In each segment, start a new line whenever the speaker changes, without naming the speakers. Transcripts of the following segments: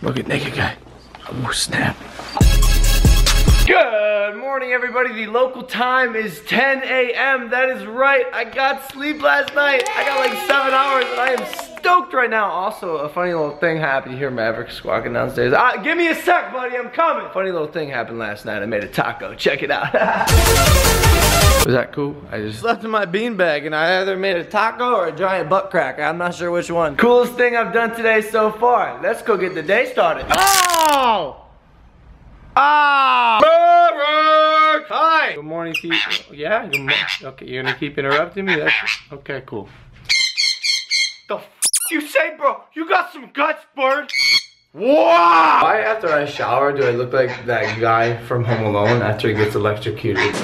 Look at naked guy. Oh, snap. Good morning, everybody. The local time is 10 a.m. That is right. I got sleep last night. I got like 7 hours and I am stoked right now. Also, a funny little thing happened. You hear Maverick squawking downstairs. Give me a sec, buddy. I'm coming. Funny little thing happened last night. I made a taco. Check it out. Was that cool? I just slept in my beanbag and I either made a taco or a giant butt crack. I'm not sure which one. Coolest thing I've done today so far. Let's go get the day started. Oh! Ah! Maverick! Hi! Good morning to you. Yeah? Good morning. Okay, you're gonna keep interrupting me? That's okay, cool. The f you say, bro? You got some guts, bird! Wow! Why after I shower do I look like that guy from Home Alone after he gets electrocuted?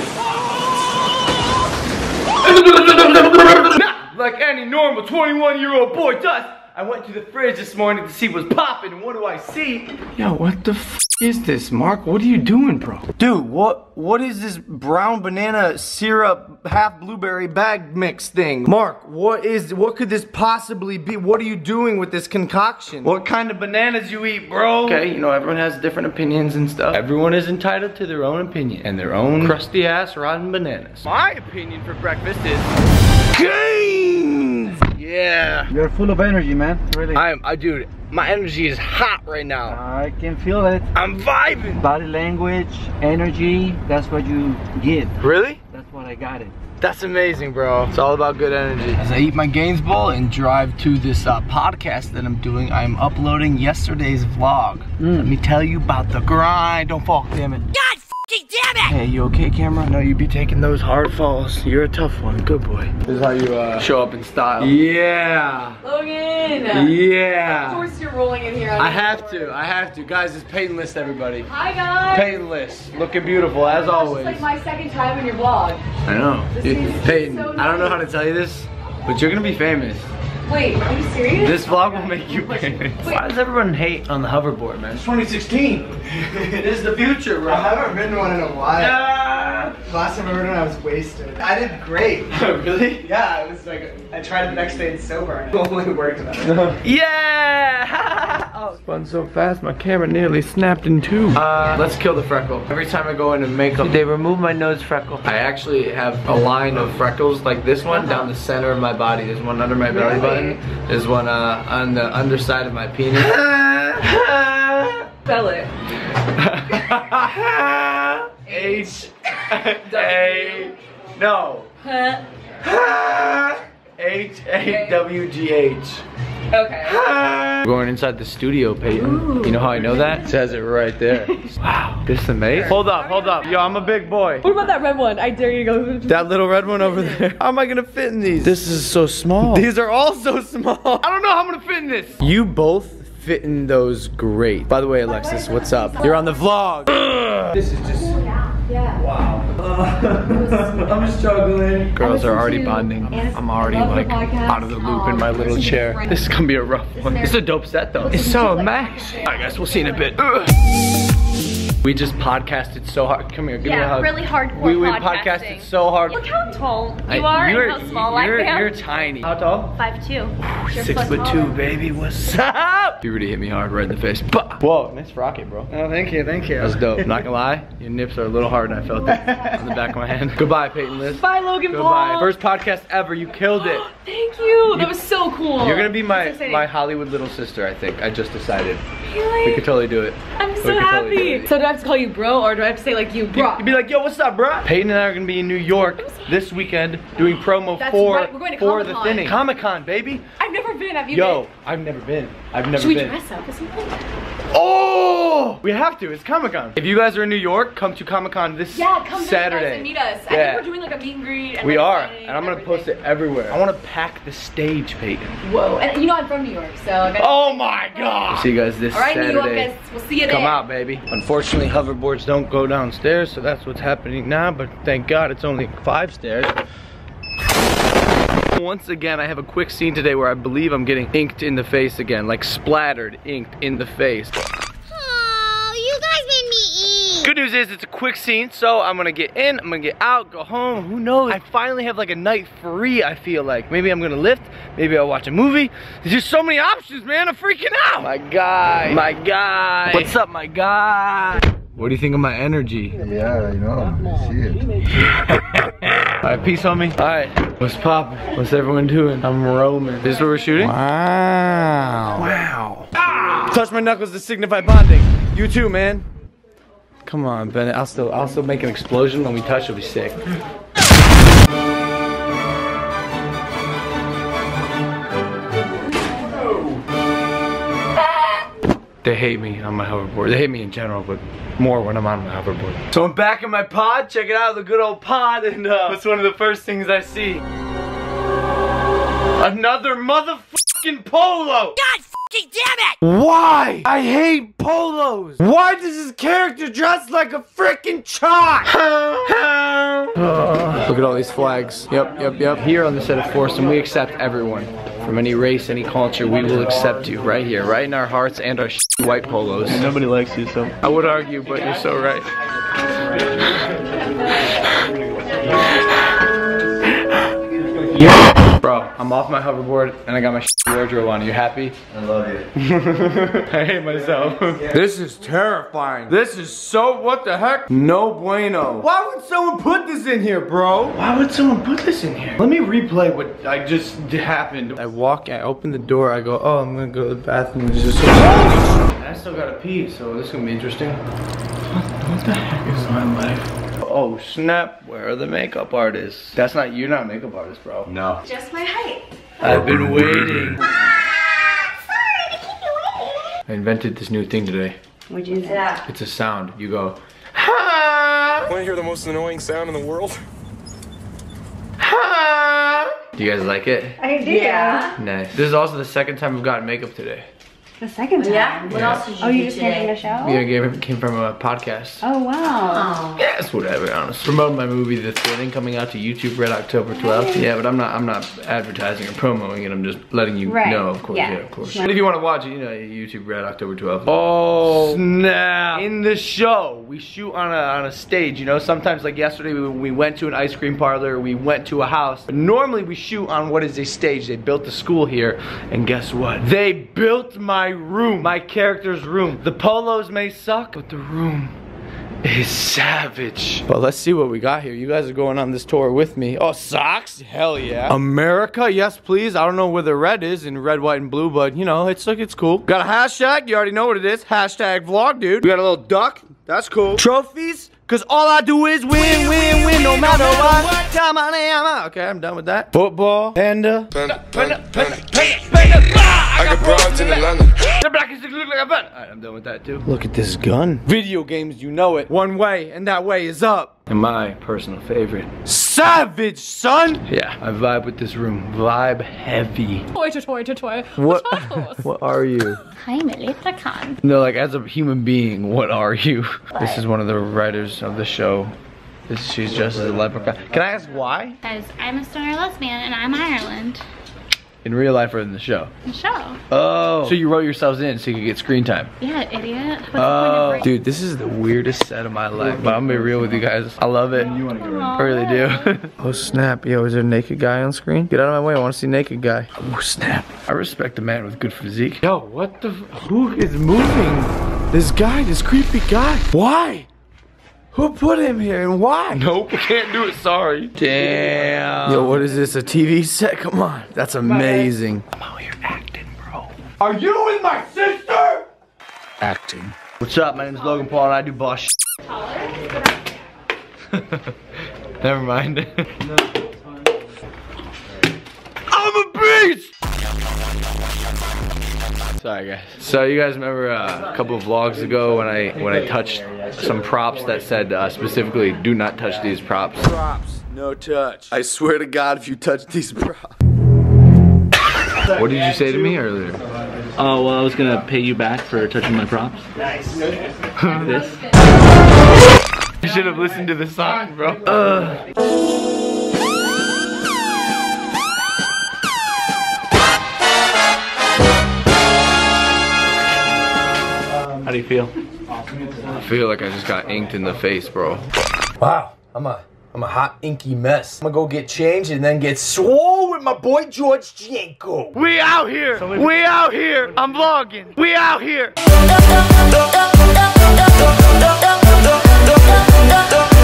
Like any normal 21-year-old boy does. I went to the fridge this morning to see what's popping, and what do I see? Yo, what the f is this, Mark? What are you doing, bro? Dude, what is this brown banana syrup half blueberry bag mix thing? Mark, what could this possibly be? What are you doing with this concoction? What kind of bananas you eat, bro? Okay, you know, everyone has different opinions and stuff. Everyone is entitled to their own opinion and their own crusty ass rotten bananas. My opinion for breakfast is gains! Yeah.
You're full of energy, man. Really.
Dude, my energy is hot right now.
I can feel it.
I'm vibing.
Body language, energy, that's what you give.
Really?
That's what I got it.
That's amazing, bro. It's all about good energy. As I eat my Gains Bowl and drive to this podcast that I'm doing, I'm uploading yesterday's vlog. Let me tell you about the grind. Don't fall, damn it. God f***ing damn it! Hey, you okay, camera? No, you be taking those hard falls. You're a tough one. Good boy. This is how you show up in style. Yeah.
Logan!
Yeah.
Of course you're rolling in here.
I have to. Guys, it's Peyton List, everybody.
Hi, guys.
Peyton List. Looking beautiful, as always.
It's like my second time in your vlog.
I know. Peyton,
so
I don't know how to tell you this, but you're gonna be famous.
Wait, are you serious?
This vlog will make you famous. Why does everyone hate on the hoverboard, man? It's 2016. It is the future, bro.
I haven't ridden one in a while.
Yeah.
Last time I rode one, I was wasted. I did great.
Really?
Yeah, I was like, I tried it the next day and sober. And it only worked about it.
Yeah! Oh, spun so fast, my camera nearly snapped in two. Let's kill the freckle. Every time I go into makeup, they remove my nose freckle. I actually have a line of freckles like this one down the center of my body. There's one under my belly button. There's one on the underside of my penis.
Spell it.
H-A, no. H-A-W-G-H.
Okay.
We're going inside the studio, Peyton. Ooh. You know how I know that? It says it right there. Wow, this is amazing. Hold up. Yo, I'm a big boy.
What about that red one? I dare you to go.
That little red one over there. How am I gonna fit in these? This is so small. These are all so small. I don't know how I'm gonna fit in this. You both fit in those great. By the way, Alexis, what's up? You're on the vlog. This is just...
Yeah.
Wow. I'm struggling. Girls are already bonding. I'm already like out of the loop in my little chair. This is gonna be a rough one. This is a dope set though. It's so amazing. Alright guys, we'll see in a bit. We just podcasted so hard. Come here, give me a hug.
Really hardcore
we podcasted so hard.
Look how tall you are and how small I am.
You're tiny. How tall?
5'2".
6'2", baby. What's up? You really hit me hard right in the face. Whoa, nice rocket, bro.
Oh, thank you.
That's dope. Not gonna lie, your nips are a little hard and I felt it on the back of my hand. Goodbye, Peyton List.
Bye, Logan Paul.
Goodbye. First podcast ever. You killed it.
Thank you. That was so cool.
You're gonna be my Hollywood little sister, I think. I just decided.
Really?
We could totally do it.
I'm so happy. So do I have to call you bro or do I have to say like you bro?
You'd be like, yo, what's up, bro? Peyton and I are gonna be in New York this weekend doing promo for the thinning. Comic-Con, baby.
I've never been. Have you
Yo,
been?
I've never been. Should
we dress up or something?
Oh! We have to. It's Comic-Con. If you guys are in New York, come to Comic-Con this Saturday.
And meet us. I think we're doing like a meet and greet. And
we
like
are. And I'm gonna post it everywhere. I wanna pack the stage, Peyton.
Whoa. And you know I'm from New York, so I gotta
oh my god! We'll see you guys this Saturday.
New York guys. We'll see you there.
Come out, baby. Unfortunately, hoverboards don't go downstairs, so that's what's happening now, but thank God it's only 5 stairs. Once again, I have a quick scene today where I believe I'm getting inked in the face again, like splattered, inked in the face.
Oh, you guys made me ink.
Good news is it's a quick scene, so I'm gonna get in, I'm gonna get out, go home, who knows? I finally have like a night free, I feel like. Maybe I'm gonna lift, Maybe I'll watch a movie. There's just so many options, man. I'm freaking out. My guy. My guy. What's up, my guy? What do you think of my energy?
Yeah, you know, I see it.
Alright, peace on me. Alright, what's poppin'? What's everyone doing? I'm roaming. This is what we're shooting? Wow. Wow. Ah! Touch my knuckles to signify bonding. You too, man. Come on, Bennett. I'll still make an explosion when we touch. It'll be sick. They hate me on my hoverboard. They hate me in general, but more when I'm on my hoverboard. So I'm back in my pod. Check it out, the good old pod. And what's one of the first things I see? Another motherfucking polo. God fucking damn it! Why? I hate polos. Why does this character dress like a freaking chalk? Look at all these flags. Yep. Here on the set of Foursome, we accept everyone. From any race, any culture, we will accept you right here, right in our hearts and our white polos.
And nobody likes you, so.
I would argue, but you're so right. Bro, I'm off my hoverboard and I got my wardrobe on. You happy?
I love you.
I hate myself. This is terrifying. This is so, what the heck? No bueno. Why would someone put this in here, bro? Why would someone put this in here? Let me replay what I just happened. I open the door, I go, oh, I'm gonna go to the bathroom. It's just so I still gotta pee, so this is gonna be interesting. What the heck is my life? Oh snap, where are the makeup artists? That's not, you're not a makeup artist, bro.
No.
Just my height.
I've been waiting.
Sorry to keep you waiting.
I invented this new thing today.
What'd you say?
It's a sound. You go, ha!
Want to hear the most annoying sound in the world?
Ha! Do you guys like it?
I do. Yeah.
Nice. This is also the second time we've gotten makeup today.
The second time?
Yeah? What else did you do
you just
today?
came from the show?
Yeah, it came from a podcast.
Oh, wow.
Yeah, it's whatever, honestly. Promoting my movie, The Thrilling, coming out to YouTube Red October 12th. Yeah, but I'm not advertising or promoting it. I'm just letting you know, of course. Yeah, of course. And if you want to watch it, you know, YouTube Red October 12th. Oh, snap. In the show, we shoot on a stage, you know. Sometimes, like yesterday, we went to an ice cream parlor, we went to a house. But normally, we shoot on what is a stage. They built the school here, and guess what? They built my room, my character's room. The polos may suck, but the room is savage. But let's see what we got here. You guys are going on this tour with me. Oh, socks? Hell yeah. America? Yes, please. I don't know where the red is in red, white, and blue, but you know, it's cool. Got a hashtag. You already know what it is. Hashtag vlog, dude. We got a little duck. That's cool. Trophies? Cause all I do is win, no matter what. Come on, okay, I'm done with that. Football, panda.
Panda. I got broads in Atlanta.
The blackest look like a bun. Alright, I'm done with that too. Look at this gun. Video games, you know it. One way, and that way is up. And my personal favorite. Savage, son! Yeah, I vibe with this room. Vibe heavy.
Toy.
What are you?
I'm a leprechaun.
No, like as a human being, what are you? This is one of the writers of the show. She's dressed as a leprechaun. Can I ask why?
Because I'm a stoner lesbian and I'm Ireland.
In real life or in the show?
The show.
Oh. So you wrote yourselves in so you could get screen time?
Yeah, idiot. What's
Oh.
the point of
Dude, this is the weirdest set of my life. But I'm gonna be real with you guys. I love it. I really do. Oh snap. Yo, is there a naked guy on screen? Get out of my way. I want to see naked guy. Oh snap. I respect a man with good physique. Yo, what the? Who is moving? This guy, this creepy guy. Why? Who put him here and why? Nope, can't do it, sorry. Damn. Yo, what is this, a TV set? Come on, that's amazing. I'm out here acting, bro. Are you with my sister? Acting. What's up, my name is Logan Paul and I do boss shit. Never mind. I'm a beast! Sorry guys. So you guys remember a couple of vlogs ago when I touched some props that said specifically do not touch these props. Props, no touch. I swear to God if you touch these props. What did you say to me earlier?
Oh, well, I was gonna pay you back for touching my props.
Nice.
This.
You should have listened to the song, bro.
How do you feel?
I feel like I just got inked in the face, bro. Wow, I'm a I'm a hot, inky mess. I'm gonna go get changed and then get swole with my boy George Janko. We out here. We out here. I'm vlogging. We out here.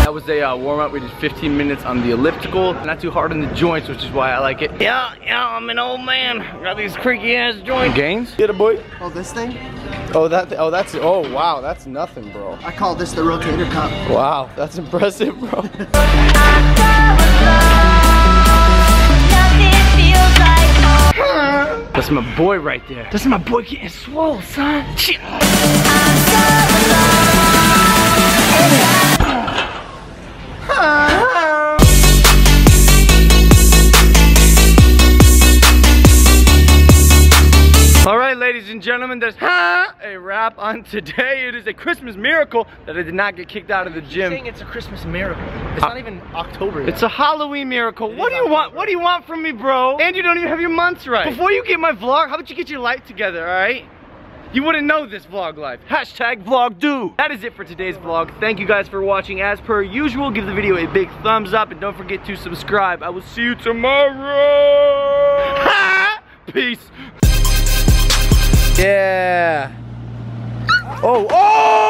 That was a warm-up. We did 15 minutes on the elliptical. Not too hard on the joints, which is why I like it. Yeah, I'm an old man. Got these creaky ass joints. Gains? Get it, boy.
Oh, this thing?
Oh, oh, wow, that's nothing, bro.
I call this the rotator cuff.
Wow, that's impressive, bro. That's my boy right there. That's my boy getting swole, son. Shit. All right, ladies and gentlemen, there's a wrap on today. It is a Christmas miracle that I did not get kicked out of the gym.
You're saying it's a Christmas miracle. It's not even October yet.
It's a Halloween miracle. What do you want? What do you want from me, bro? And you don't even have your months right. Before you get my vlog, how about you get your life together, all right? You wouldn't know this vlog life. Hashtag vlog do. That is it for today's vlog. Thank you guys for watching. As per usual, give the video a big thumbs up and don't forget to subscribe. I will see you tomorrow. Peace. Yeah. Oh.